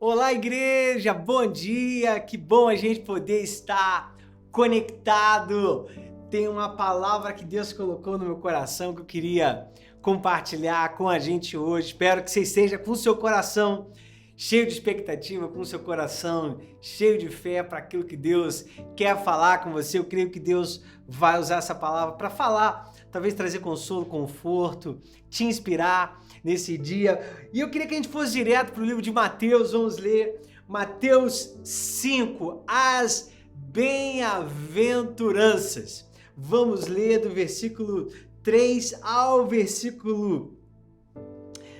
Olá, igreja! Bom dia! Que bom a gente poder estar conectado. Tem uma palavra que Deus colocou no meu coração que eu queria compartilhar com a gente hoje. Espero que você esteja com o seu coração cheio de expectativa, com o seu coração cheio de fé para aquilo que Deus quer falar com você. Eu creio que Deus vai usar essa palavra para falar, talvez trazer consolo, conforto, te inspirar nesse dia. E eu queria que a gente fosse direto para o livro de Mateus. Vamos ler Mateus 5, as bem-aventuranças. Vamos ler do versículo 3 ao versículo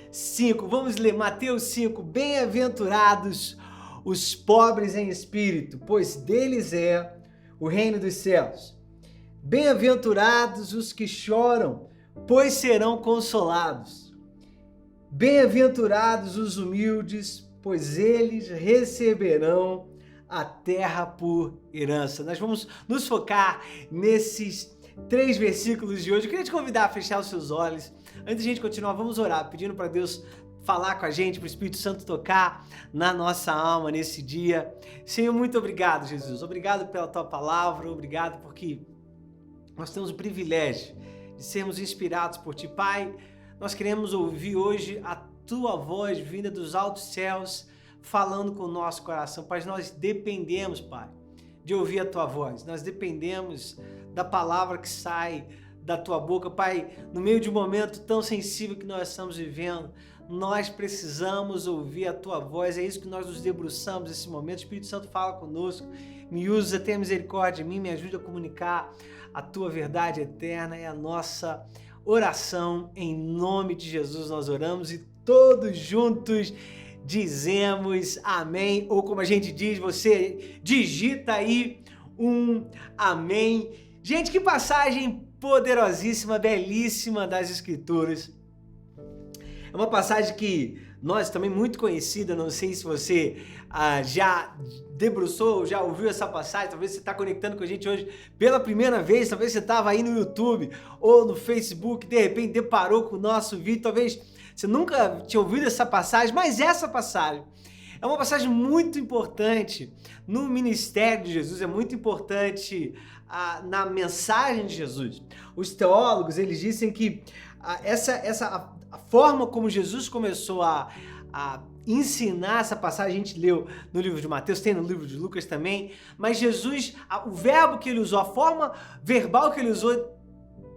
5. Vamos ler Mateus 5. Bem-aventurados os pobres em espírito, pois deles é o reino dos céus. Bem-aventurados os que choram, pois serão consolados. Bem-aventurados os humildes, pois eles receberão a terra por herança. Nós vamos nos focar nesses 3 versículos de hoje. Eu queria te convidar a fechar os seus olhos. Antes de a gente continuar, vamos orar, pedindo para Deus falar com a gente, para o Espírito Santo tocar na nossa alma nesse dia. Senhor, muito obrigado, Jesus. Obrigado pela Tua palavra, obrigado porque nós temos o privilégio de sermos inspirados por Ti. Pai, nós queremos ouvir hoje a Tua voz vinda dos altos céus, falando com o nosso coração. Pai, nós dependemos, Pai, de ouvir a Tua voz. Nós dependemos da palavra que sai da Tua boca. Pai, no meio de um momento tão sensível que nós estamos vivendo, nós precisamos ouvir a Tua voz. É isso que nós nos debruçamos nesse momento. O Espírito Santo fala conosco, me usa, tenha misericórdia de mim, me ajude a comunicar a Tua verdade eterna. É a nossa oração, em nome de Jesus nós oramos e todos juntos dizemos amém, ou como a gente diz, você digita aí um amém. Gente, que passagem poderosíssima, belíssima das Escrituras. É uma passagem que nós também muito conhecida, não sei se você já debruçou, já ouviu essa passagem, talvez você está conectando com a gente hoje pela primeira vez, talvez você estava aí no YouTube ou no Facebook, de repente deparou com o nosso vídeo, talvez você nunca tinha ouvido essa passagem, mas essa passagem é uma passagem muito importante no ministério de Jesus, é muito importante na mensagem de Jesus. Os teólogos, eles dizem que a forma como Jesus começou a ensinar essa passagem, a gente leu no livro de Mateus, tem no livro de Lucas também, mas Jesus, o verbo que ele usou, a forma verbal que ele usou,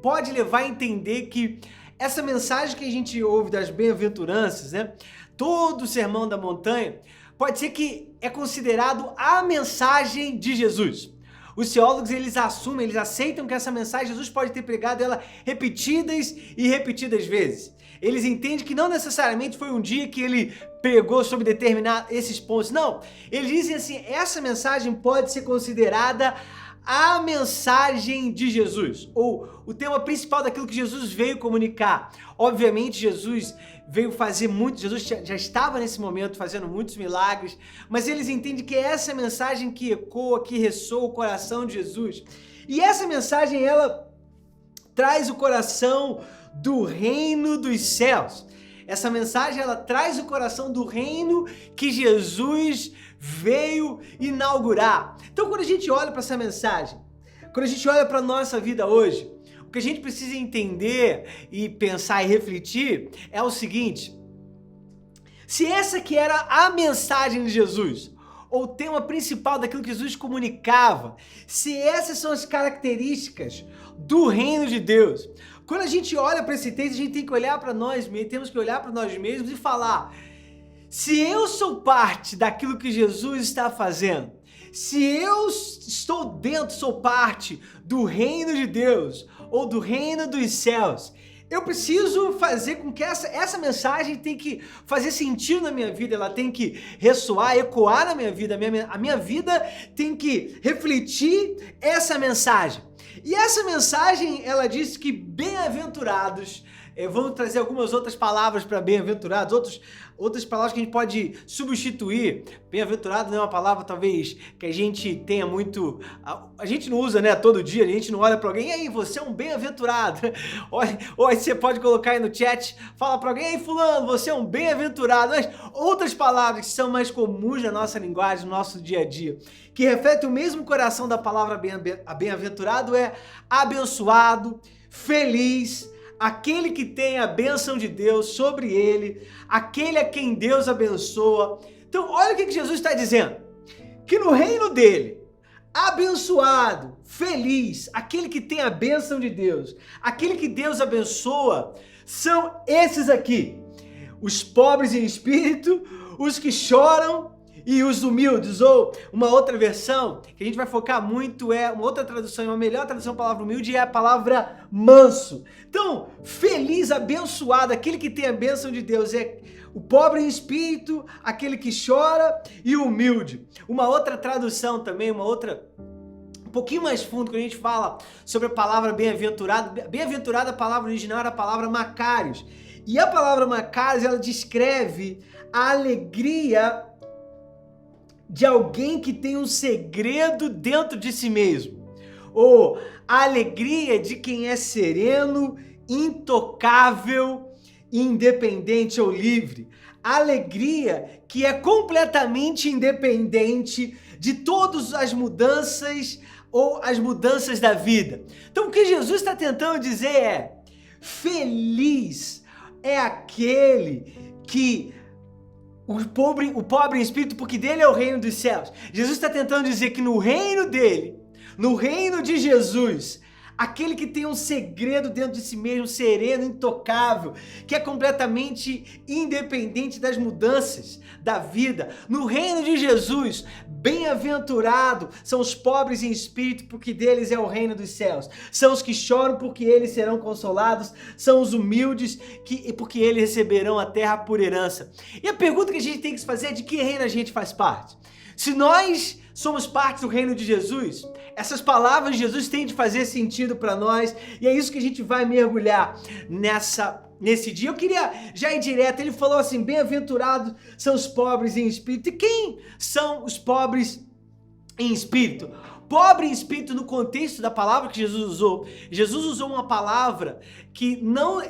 pode levar a entender que essa mensagem que a gente ouve das bem-aventuranças, né? Todo o Sermão da Montanha, pode ser que é considerado a mensagem de Jesus. Os teólogos, eles assumem, eles aceitam que essa mensagem Jesus pode ter pregado ela repetidas e repetidas vezes. Eles entendem que não necessariamente foi um dia que ele pregou sobre determinar esses pontos. Não, eles dizem assim, essa mensagem pode ser considerada a mensagem de Jesus, ou o tema principal daquilo que Jesus veio comunicar. Obviamente, Jesus veio fazer muito, Jesus já estava nesse momento fazendo muitos milagres, mas eles entendem que é essa mensagem que ecoa, que ressoa o coração de Jesus. E essa mensagem, ela traz o coração do reino dos céus. Essa mensagem, ela traz o coração do reino que Jesus veio inaugurar. Então, quando a gente olha para essa mensagem, quando a gente olha para a nossa vida hoje, o que a gente precisa entender e pensar e refletir é o seguinte: se essa que era a mensagem de Jesus, ou o tema principal daquilo que Jesus comunicava, se essas são as características do reino de Deus, quando a gente olha para esse texto, a gente tem que olhar para nós mesmos, temos que olhar para nós mesmos e falar: se eu sou parte daquilo que Jesus está fazendo, se eu estou dentro, sou parte do reino de Deus ou do reino dos céus, eu preciso fazer com que essa mensagem tem que fazer sentido na minha vida, ela tem que ressoar, ecoar na minha vida, a minha vida tem que refletir essa mensagem. E essa mensagem, ela diz que bem-aventurados, Vamos trazer algumas outras palavras para bem-aventurados, outras palavras que a gente pode substituir. Bem-aventurado não é uma palavra talvez que a gente tenha muito... A gente não usa, né, todo dia, a gente não olha para alguém, e aí, você é um bem-aventurado. Ou aí você pode colocar aí no chat, fala para alguém, ei fulano, você é um bem-aventurado. Mas outras palavras que são mais comuns na nossa linguagem, no nosso dia a dia, que refletem o mesmo coração da palavra bem-aventurado é abençoado, feliz, aquele que tem a bênção de Deus sobre ele, aquele a quem Deus abençoa. Então, olha o que Jesus está dizendo, que no reino dele, abençoado, feliz, aquele que tem a bênção de Deus, aquele que Deus abençoa, são esses aqui, os pobres em espírito, os que choram e os humildes. Ou uma outra versão que a gente vai focar muito uma outra tradução, uma melhor tradução da palavra humilde é a palavra manso. Então, feliz, abençoado, aquele que tem a bênção de Deus é o pobre em espírito, aquele que chora e o humilde. Uma outra tradução também, um pouquinho mais fundo, quando a gente fala sobre a palavra bem-aventurado, bem-aventurado, a palavra original era a palavra Macários. E a palavra Macários, ela descreve a alegria de alguém que tem um segredo dentro de si mesmo, ou a alegria de quem é sereno, intocável, independente ou livre, a alegria que é completamente independente de todas as mudanças ou as mudanças da vida. Então o que Jesus está tentando dizer é, feliz é aquele que o pobre em espírito, porque dele é o reino dos céus. Jesus está tentando dizer que no reino dele, no reino de Jesus, aquele que tem um segredo dentro de si mesmo, sereno, intocável, que é completamente independente das mudanças da vida. No reino de Jesus, bem-aventurado são os pobres em espírito, porque deles é o reino dos céus. São os que choram, porque eles serão consolados. São os humildes, porque eles receberão a terra por herança. E a pergunta que a gente tem que se fazer é de que reino a gente faz parte? Se nós somos parte do reino de Jesus, essas palavras de Jesus têm de fazer sentido para nós, e é isso que a gente vai mergulhar nesse dia. Eu queria já ir direto, ele falou assim, bem-aventurados são os pobres em espírito. E quem são os pobres em espírito? Pobre em espírito, no contexto da palavra que Jesus usou uma palavra que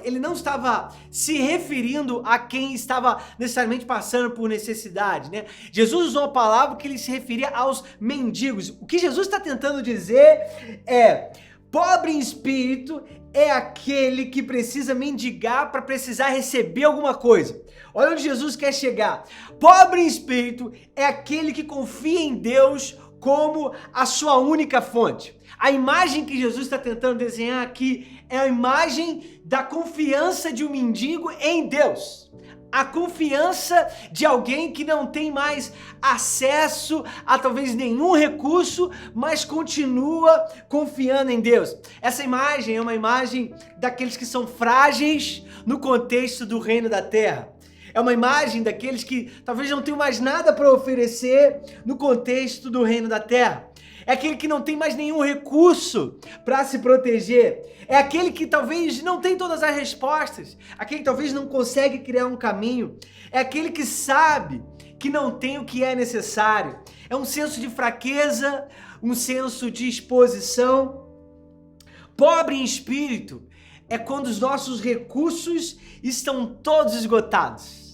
ele não estava se referindo a quem estava necessariamente passando por necessidade, né? Jesus usou uma palavra que ele se referia aos mendigos. O que Jesus está tentando dizer é, pobre em espírito é aquele que precisa mendigar para precisar receber alguma coisa. Olha onde Jesus quer chegar. Pobre em espírito é aquele que confia em Deus como a sua única fonte. A imagem que Jesus está tentando desenhar aqui é a imagem da confiança de um mendigo em Deus. A confiança de alguém que não tem mais acesso a talvez nenhum recurso, mas continua confiando em Deus. Essa imagem é uma imagem daqueles que são frágeis no contexto do reino da terra. É uma imagem daqueles que talvez não tenham mais nada para oferecer no contexto do reino da terra. É aquele que não tem mais nenhum recurso para se proteger. É aquele que talvez não tem todas as respostas. Aquele que talvez não consegue criar um caminho. É aquele que sabe que não tem o que é necessário. É um senso de fraqueza, um senso de exposição. Pobre em espírito é quando os nossos recursos estão todos esgotados.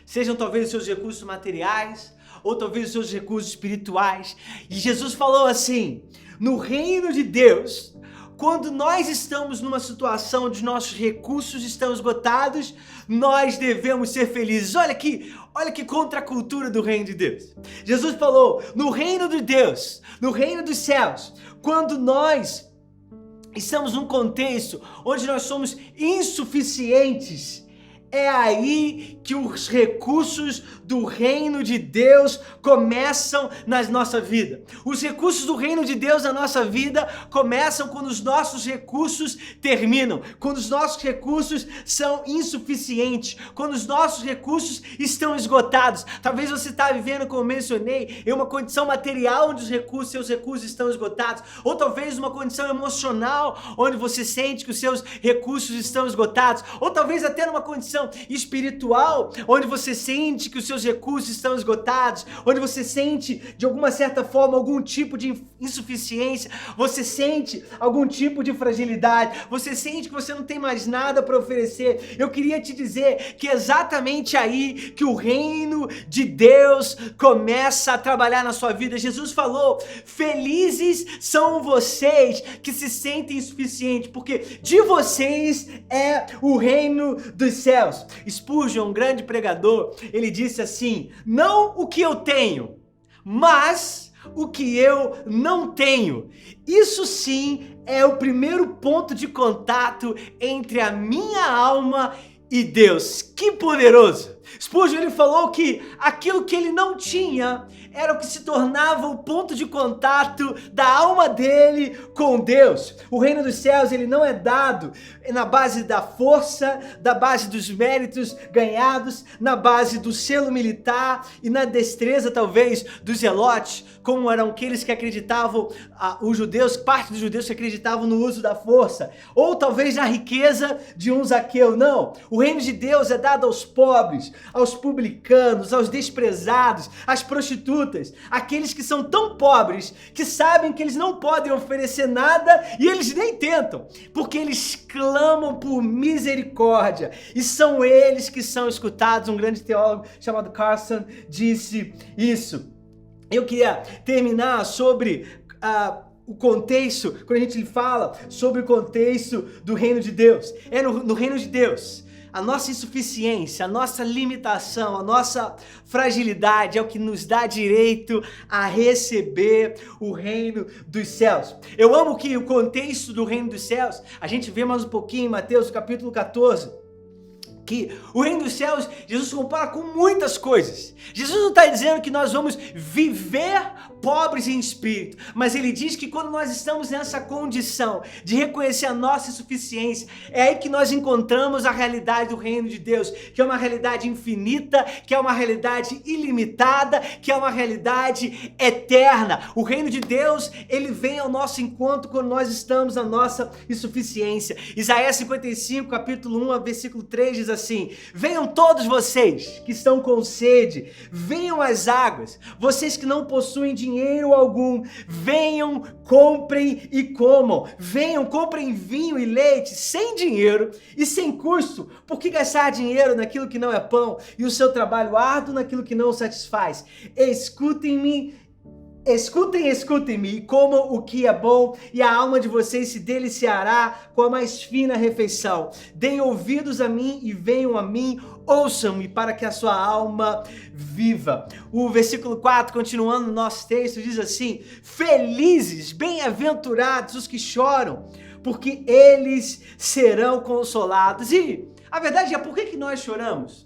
Sejam talvez os seus recursos materiais, ou talvez os seus recursos espirituais. E Jesus falou assim, no reino de Deus, quando nós estamos numa situação onde nossos recursos estão esgotados, nós devemos ser felizes. Olha que contra a cultura do reino de Deus. Jesus falou, no reino de Deus, no reino dos céus, quando nós estamos num contexto onde nós somos insuficientes, é aí que os recursos do reino de Deus começam na nossa vida. Os recursos do reino de Deus na nossa vida começam quando os nossos recursos terminam, quando os nossos recursos são insuficientes, quando os nossos recursos estão esgotados. Talvez você está vivendo, como eu mencionei, em uma condição material onde seus recursos estão esgotados, ou talvez uma condição emocional onde você sente que os seus recursos estão esgotados, ou talvez até numa condição espiritual onde você sente que os seus recursos estão esgotados, onde você sente de alguma certa forma algum tipo de insuficiência, você sente algum tipo de fragilidade, você sente que você não tem mais nada para oferecer. Eu queria te dizer que é exatamente aí que o reino de Deus começa a trabalhar na sua vida. Jesus falou: felizes são vocês que se sentem insuficientes, porque de vocês é o reino dos céus. Spurgeon, um grande pregador, ele disse assim: não o que eu tenho, mas o que eu não tenho. Isso sim é o primeiro ponto de contato entre a minha alma e Deus. Que poderoso! Spurgeon, ele falou que aquilo que ele não tinha era o que se tornava o ponto de contato da alma dele com Deus. O reino dos céus, ele não é dado na base da força, da base dos méritos ganhados, na base do selo militar e na destreza, talvez, dos zelotes, como eram aqueles que acreditavam, os judeus, parte dos judeus que acreditavam no uso da força, ou talvez na riqueza de um Zaqueu. Não, o reino de Deus é dado aos pobres, aos publicanos, aos desprezados, às prostitutas, aqueles que são tão pobres que sabem que eles não podem oferecer nada e eles nem tentam, porque eles clamam por misericórdia e são eles que são escutados. Um grande teólogo chamado Carson disse isso. Eu queria terminar sobre o contexto, quando a gente fala sobre o contexto do reino de Deus. É no reino de Deus, a nossa insuficiência, a nossa limitação, a nossa fragilidade é o que nos dá direito a receber o reino dos céus. Eu amo que o contexto do reino dos céus, a gente vê mais um pouquinho em Mateus capítulo 14, que o reino dos céus, Jesus compara com muitas coisas. Jesus não está dizendo que nós vamos viver pobres em espírito, mas ele diz que quando nós estamos nessa condição de reconhecer a nossa insuficiência, é aí que nós encontramos a realidade do reino de Deus, que é uma realidade infinita, que é uma realidade ilimitada, que é uma realidade eterna. O reino de Deus, ele vem ao nosso encontro quando nós estamos na nossa insuficiência. Isaías 55, capítulo 1, versículo 3 diz assim: venham todos vocês que estão com sede, venham às águas, vocês que não possuem dinheiro algum, venham, comprem e comam, venham, comprem vinho e leite sem dinheiro e sem custo. Por que gastar dinheiro naquilo que não é pão e o seu trabalho árduo naquilo que não o satisfaz? Escutem-me, escutem-me e comam o que é bom, e a alma de vocês se deliciará com a mais fina refeição. Deem ouvidos a mim e venham a mim, ouçam-me para que a sua alma viva. O versículo 4, continuando no nosso texto, diz assim: felizes, bem-aventurados os que choram, porque eles serão consolados. E a verdade é, por que nós choramos?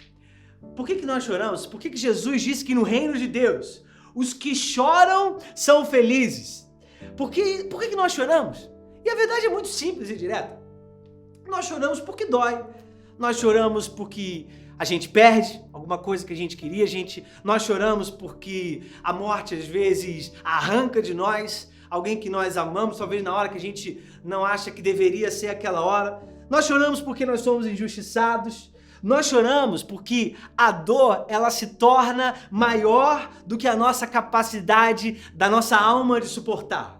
Por que nós choramos? Por que Jesus disse que no reino de Deus os que choram são felizes? Por que nós choramos? E a verdade é muito simples e direta. Nós choramos porque dói. Nós choramos porque a gente perde alguma coisa que a gente queria. Nós choramos porque a morte às vezes arranca de nós alguém que nós amamos, talvez na hora que a gente não acha que deveria ser aquela hora. Nós choramos porque nós somos injustiçados. Nós choramos porque a dor, ela se torna maior do que a nossa capacidade da nossa alma de suportar.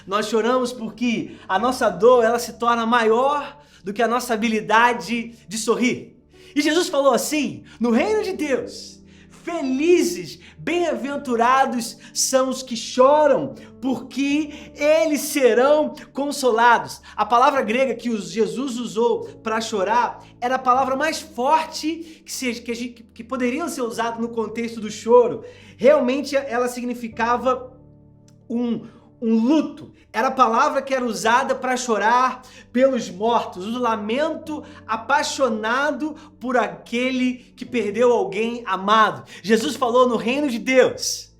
Nós choramos porque a nossa dor, ela se torna maior do que a nossa habilidade de sorrir. E Jesus falou assim: no reino de Deus, felizes, bem-aventurados são os que choram, porque eles serão consolados. A palavra grega que Jesus usou para chorar era a palavra mais forte que poderia ser usada no contexto do choro. Realmente ela significava um luto. Era a palavra que era usada para chorar pelos mortos, o lamento apaixonado por aquele que perdeu alguém amado. Jesus falou no reino de Deus: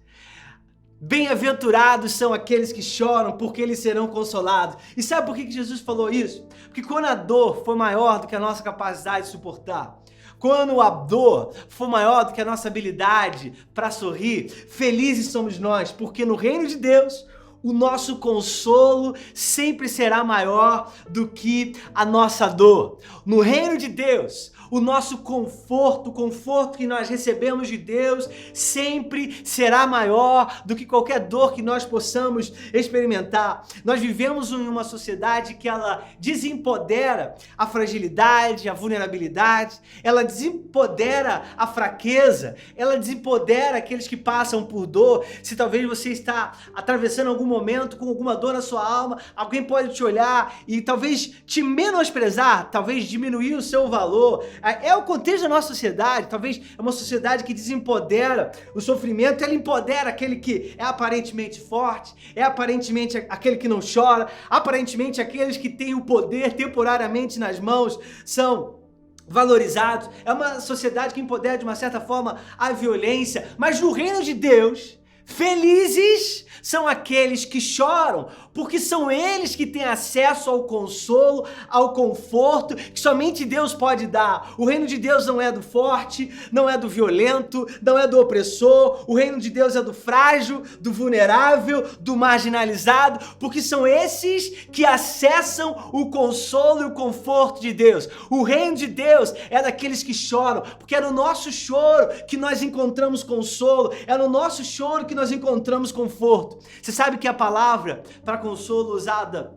bem-aventurados são aqueles que choram, porque eles serão consolados. E sabe por que Jesus falou isso? Porque quando a dor foi maior do que a nossa capacidade de suportar, quando a dor for maior do que a nossa habilidade para sorrir, felizes somos nós, porque no reino de Deus, o nosso consolo sempre será maior do que a nossa dor. No reino de Deus, o nosso conforto, o conforto que nós recebemos de Deus sempre será maior do que qualquer dor que nós possamos experimentar. Nós vivemos em uma sociedade que ela desempodera a fragilidade, a vulnerabilidade, ela desempodera a fraqueza, ela desempodera aqueles que passam por dor. Se talvez você está atravessando algum momento com alguma dor na sua alma, alguém pode te olhar e talvez te menosprezar, talvez diminuir o seu valor. É o contexto da nossa sociedade, talvez é uma sociedade que desempodera o sofrimento, ela empodera aquele que é aparentemente forte, é aparentemente aquele que não chora, aparentemente aqueles que têm o poder temporariamente nas mãos são valorizados. É uma sociedade que empodera de uma certa forma a violência, mas no reino de Deus, felizes são aqueles que choram, porque são eles que têm acesso ao consolo, ao conforto que somente Deus pode dar. O reino de Deus não é do forte, não é do violento, não é do opressor. O reino de Deus é do frágil, do vulnerável, do marginalizado, porque são esses que acessam o consolo e o conforto de Deus. O reino de Deus é daqueles que choram, porque é no nosso choro que nós encontramos consolo, é no nosso choro que nós encontramos conforto. Você sabe que a palavra para consolo usada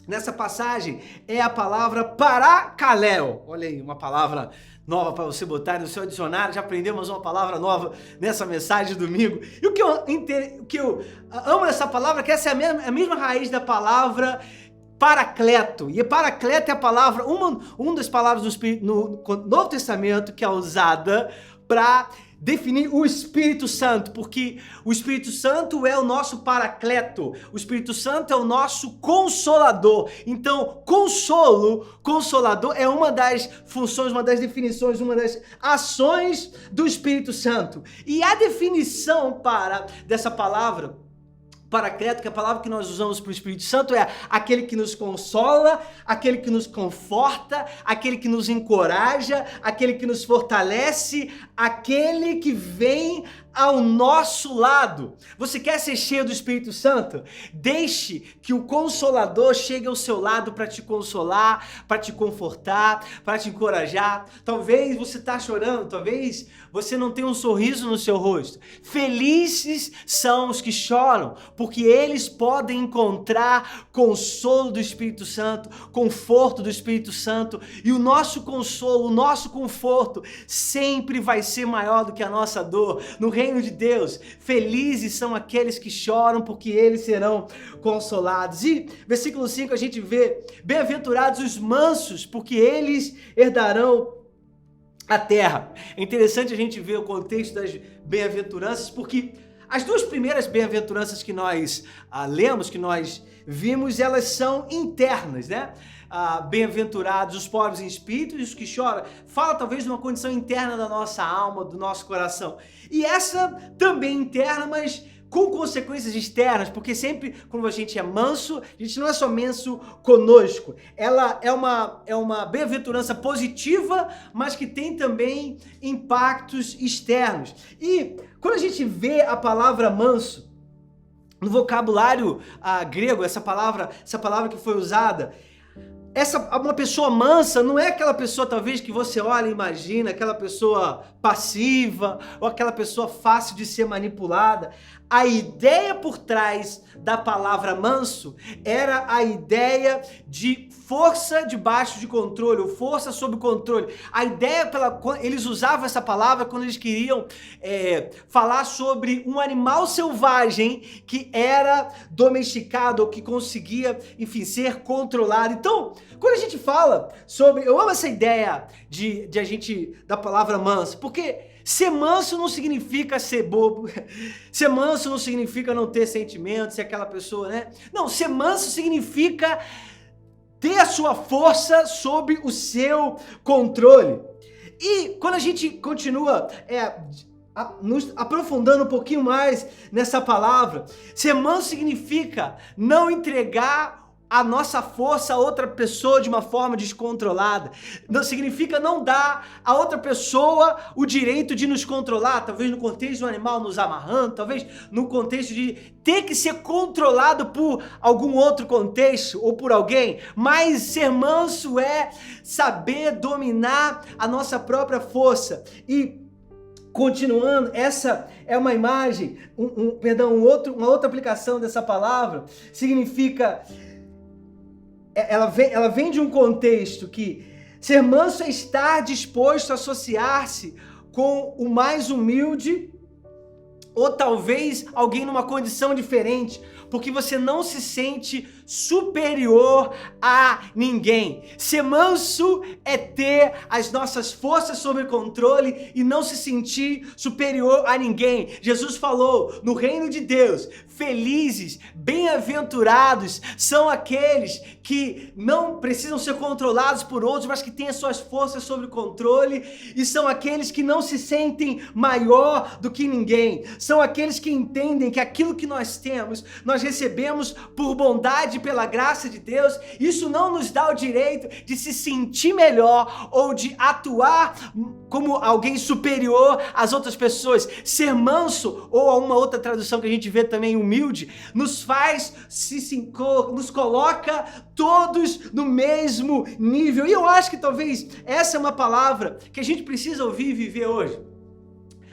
nessa passagem é a palavra paracaléu. Olha aí, uma palavra nova para você botar no seu dicionário. Já aprendemos uma palavra nova nessa mensagem de domingo. E o que eu amo nessa palavra é que essa é a mesma raiz da palavra paracleto. E paracleto é a palavra, uma das palavras no Novo Testamento que é usada para definir o Espírito Santo, porque o Espírito Santo é o nosso paracleto, o Espírito Santo é o nosso consolador. Então, consolador é uma das funções, uma das definições, uma das ações do Espírito Santo. E a definição dessa palavra paracleto, que é a palavra que nós usamos para o Espírito Santo, é aquele que nos consola, aquele que nos conforta, aquele que nos encoraja, aquele que nos fortalece, aquele que vem ao nosso lado. Você quer ser cheio do Espírito Santo? Deixe que o Consolador chegue ao seu lado para te consolar, para te confortar, para te encorajar. Talvez você está chorando, talvez você não tenha um sorriso no seu rosto. Felizes são os que choram, porque eles podem encontrar consolo do Espírito Santo, conforto do Espírito Santo, e o nosso consolo, o nosso conforto sempre vai ser maior do que a nossa dor. No reino de Deus, felizes são aqueles que choram, porque eles serão consolados. E versículo 5 a gente vê: bem-aventurados os mansos, porque eles herdarão a terra. É interessante a gente ver o contexto das bem-aventuranças, porque as duas primeiras bem-aventuranças que nós lemos, que nós vimos, elas são internas, né? Bem-aventurados os pobres em espírito e os que choram, fala talvez de uma condição interna da nossa alma, do nosso coração. E essa também interna, mas com consequências externas, porque sempre quando a gente é manso, a gente não é só manso conosco, ela é uma bem-aventurança positiva, mas que tem também impactos externos. E quando a gente vê a palavra manso, no vocabulário grego, essa palavra que foi usada, uma pessoa mansa não é aquela pessoa talvez que você olha e imagina, aquela pessoa passiva ou aquela pessoa fácil de ser manipulada. A ideia por trás da palavra manso era a ideia de força debaixo de controle, ou força sob controle. A ideia eles usavam essa palavra quando eles queriam falar sobre um animal selvagem que era domesticado ou que conseguia, enfim, ser controlado. Então, quando a gente fala sobre, eu amo essa ideia da palavra manso, porque Ser manso não significa ser bobo. Ser manso não significa não ter sentimentos, ser aquela pessoa, né? Não, ser manso significa ter a sua força sob o seu controle. E quando a gente continua nos aprofundando um pouquinho mais nessa palavra, ser manso significa não entregar a nossa força a outra pessoa de uma forma descontrolada. Não significa não dar a outra pessoa o direito de nos controlar, talvez no contexto do animal nos amarrando, talvez no contexto de ter que ser controlado por algum outro contexto ou por alguém, mas ser manso é saber dominar a nossa própria força. E continuando, essa é uma imagem, uma outra aplicação dessa palavra, significa, ela vem de um contexto que ser manso é estar disposto a associar-se com o mais humilde, ou talvez alguém numa condição diferente, porque você não se sente superior a ninguém. Ser manso é ter as nossas forças sob controle e não se sentir superior a ninguém. Jesus falou, no reino de Deus, felizes, bem-aventurados são aqueles que não precisam ser controlados por outros, mas que têm as suas forças sob controle, e são aqueles que não se sentem maior do que ninguém. São aqueles que entendem que aquilo que nós temos, nós recebemos por bondade e pela graça de Deus. Isso não nos dá o direito de se sentir melhor ou de atuar como alguém superior às outras pessoas. Ser manso, ou a uma outra tradução que a gente vê também, humilde, nos faz, nos coloca todos no mesmo nível. E eu acho que talvez essa é uma palavra que a gente precisa ouvir e viver hoje.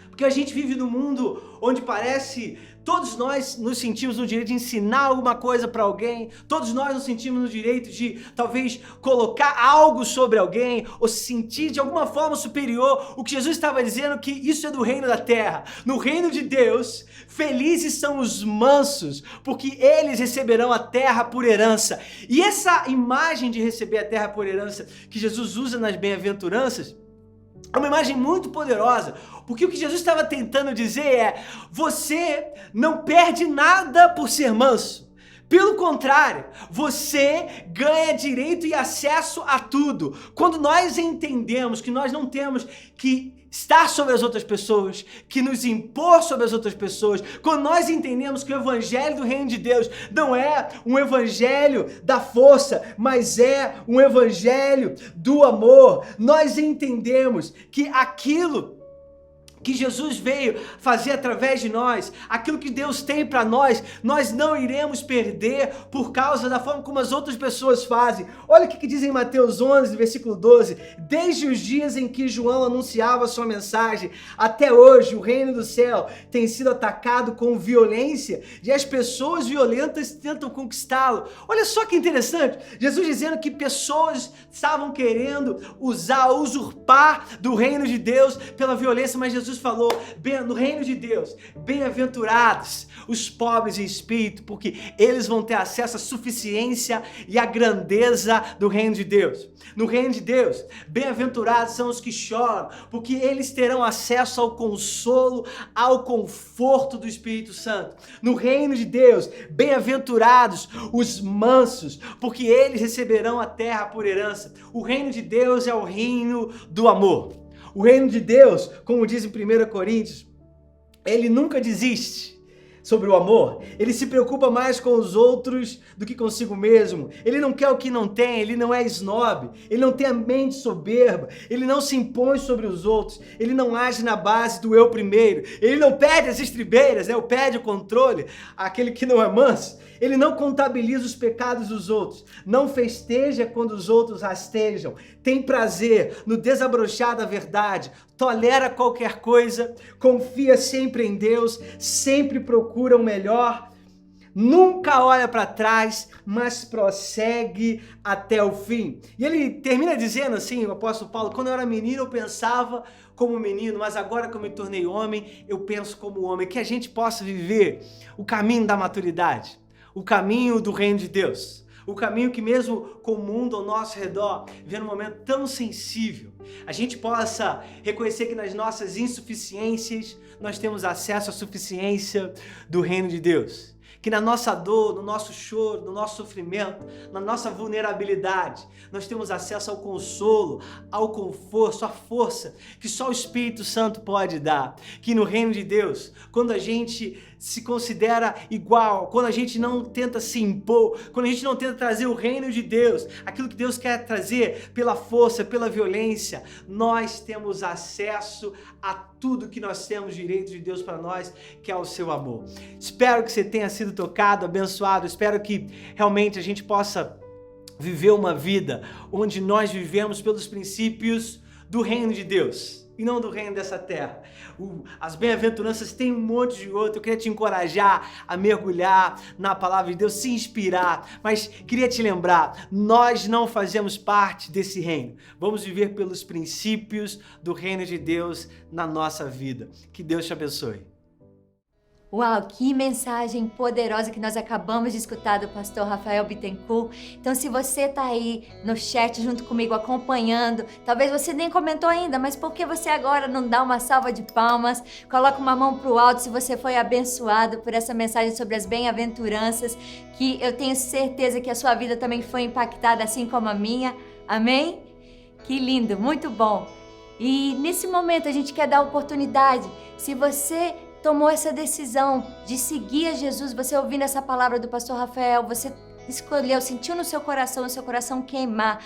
Porque a gente vive num mundo onde parece, todos nós nos sentimos no direito de ensinar alguma coisa para alguém, todos nós nos sentimos no direito de talvez colocar algo sobre alguém, ou se sentir de alguma forma superior. O que Jesus estava dizendo, que isso é do reino da terra. No reino de Deus, felizes são os mansos, porque eles receberão a terra por herança. E essa imagem de receber a terra por herança que Jesus usa nas bem-aventuranças é uma imagem muito poderosa, porque o que Jesus estava tentando dizer é: você não perde nada por ser manso. Pelo contrário, você ganha direito e acesso a tudo. Quando nós entendemos que nós não temos que estar sobre as outras pessoas, que nos impor sobre as outras pessoas, quando nós entendemos que o evangelho do reino de Deus não é um evangelho da força, mas é um evangelho do amor, nós entendemos que aquilo que Jesus veio fazer através de nós, aquilo que Deus tem para nós não iremos perder por causa da forma como as outras pessoas fazem. Olha o que diz em Mateus 11, versículo 12. Desde os dias em que João anunciava a sua mensagem, até hoje o reino do céu tem sido atacado com violência e as pessoas violentas tentam conquistá-lo. Olha só que interessante, Jesus dizendo que pessoas estavam querendo usurpar do reino de Deus pela violência, mas Jesus falou, no reino de Deus, bem-aventurados os pobres em espírito, porque eles vão ter acesso à suficiência e à grandeza do reino de Deus. No reino de Deus, bem-aventurados são os que choram, porque eles terão acesso ao consolo, ao conforto do Espírito Santo. No reino de Deus, bem-aventurados os mansos, porque eles receberão a terra por herança. O reino de Deus é o reino do amor. O reino de Deus, como diz em 1 Coríntios, ele nunca desiste sobre o amor. Ele se preocupa mais com os outros do que consigo mesmo. Ele não quer o que não tem, ele não é snob, ele não tem a mente soberba, ele não se impõe sobre os outros, ele não age na base do eu primeiro, ele não perde as estribeiras, né? Perde o controle, aquele que não é manso. Ele não contabiliza os pecados dos outros, não festeja quando os outros rastejam, tem prazer no desabrochar da verdade, tolera qualquer coisa, confia sempre em Deus, sempre procura o melhor, nunca olha para trás, mas prossegue até o fim. E ele termina dizendo assim, o apóstolo Paulo: quando eu era menino eu pensava como menino, mas agora que eu me tornei homem, eu penso como homem. Que a gente possa viver o caminho da maturidade, o caminho do reino de Deus. O caminho que mesmo com o mundo ao nosso redor, vivendo um momento tão sensível, a gente possa reconhecer que nas nossas insuficiências nós temos acesso à suficiência do reino de Deus. Que na nossa dor, no nosso choro, no nosso sofrimento, na nossa vulnerabilidade, nós temos acesso ao consolo, ao conforto, à força que só o Espírito Santo pode dar. Que no reino de Deus, quando a gente se considera igual, quando a gente não tenta se impor, quando a gente não tenta trazer o reino de Deus, aquilo que Deus quer trazer pela força, pela violência, nós temos acesso a tudo que nós temos direito de Deus para nós, que é o seu amor. Espero que você tenha sido tocado, abençoado, espero que realmente a gente possa viver uma vida onde nós vivemos pelos princípios do reino de Deus e não do reino dessa terra. As bem-aventuranças tem um monte de outro. Eu queria te encorajar a mergulhar na palavra de Deus, se inspirar, mas queria te lembrar, nós não fazemos parte desse reino. Vamos viver pelos princípios do reino de Deus na nossa vida. Que Deus te abençoe. Uau, que mensagem poderosa que nós acabamos de escutar do pastor Rafael Bittencourt. Então, se você está aí no chat junto comigo acompanhando, talvez você nem comentou ainda, mas por que você agora não dá uma salva de palmas? Coloca uma mão para o alto se você foi abençoado por essa mensagem sobre as bem-aventuranças, que eu tenho certeza que a sua vida também foi impactada assim como a minha. Amém? Que lindo, muito bom. E nesse momento a gente quer dar oportunidade, se você tomou essa decisão de seguir a Jesus, você ouvindo essa palavra do pastor Rafael, você escolheu, sentiu no seu coração queimar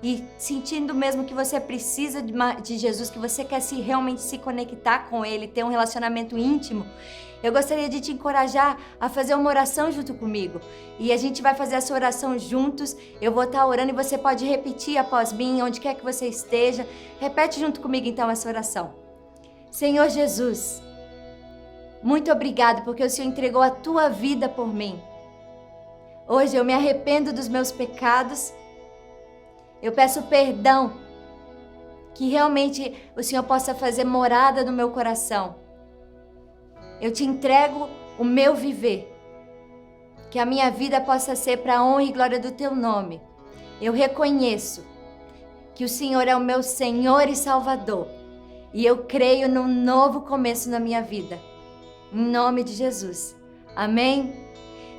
e sentindo mesmo que você precisa de Jesus, que você quer realmente se conectar com Ele, ter um relacionamento íntimo, eu gostaria de te encorajar a fazer uma oração junto comigo. E a gente vai fazer essa oração juntos, eu vou estar orando e você pode repetir após mim, onde quer que você esteja. Repete junto comigo então essa oração. Senhor Jesus, muito obrigado porque o Senhor entregou a tua vida por mim. Hoje eu me arrependo dos meus pecados. Eu peço perdão, que realmente o Senhor possa fazer morada no meu coração. Eu te entrego o meu viver. Que a minha vida possa ser para a honra e glória do teu nome. Eu reconheço que o Senhor é o meu Senhor e Salvador. E eu creio num novo começo na minha vida. Em nome de Jesus. Amém?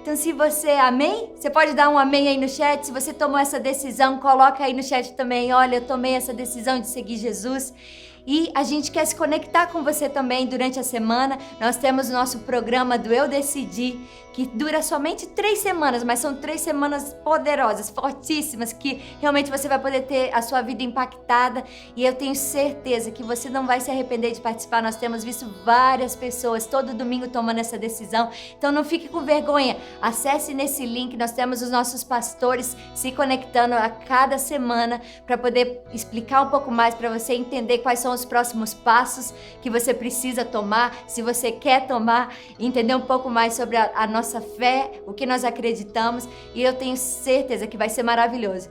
Então se você, amém? Você pode dar um amém aí no chat. Se você tomou essa decisão, coloca aí no chat também. Olha, eu tomei essa decisão de seguir Jesus. E a gente quer se conectar com você também durante a semana. Nós temos o nosso programa do Eu Decidi, que dura somente 3 semanas, mas são 3 semanas poderosas, fortíssimas, que realmente você vai poder ter a sua vida impactada. E eu tenho certeza que você não vai se arrepender de participar. Nós temos visto várias pessoas todo domingo tomando essa decisão. Então não fique com vergonha. Acesse nesse link, nós temos os nossos pastores se conectando a cada semana para poder explicar um pouco mais, para você entender quais são os próximos passos que você precisa tomar, se você quer tomar, entender um pouco mais sobre a nossa fé, o que nós acreditamos, e eu tenho certeza que vai ser maravilhoso.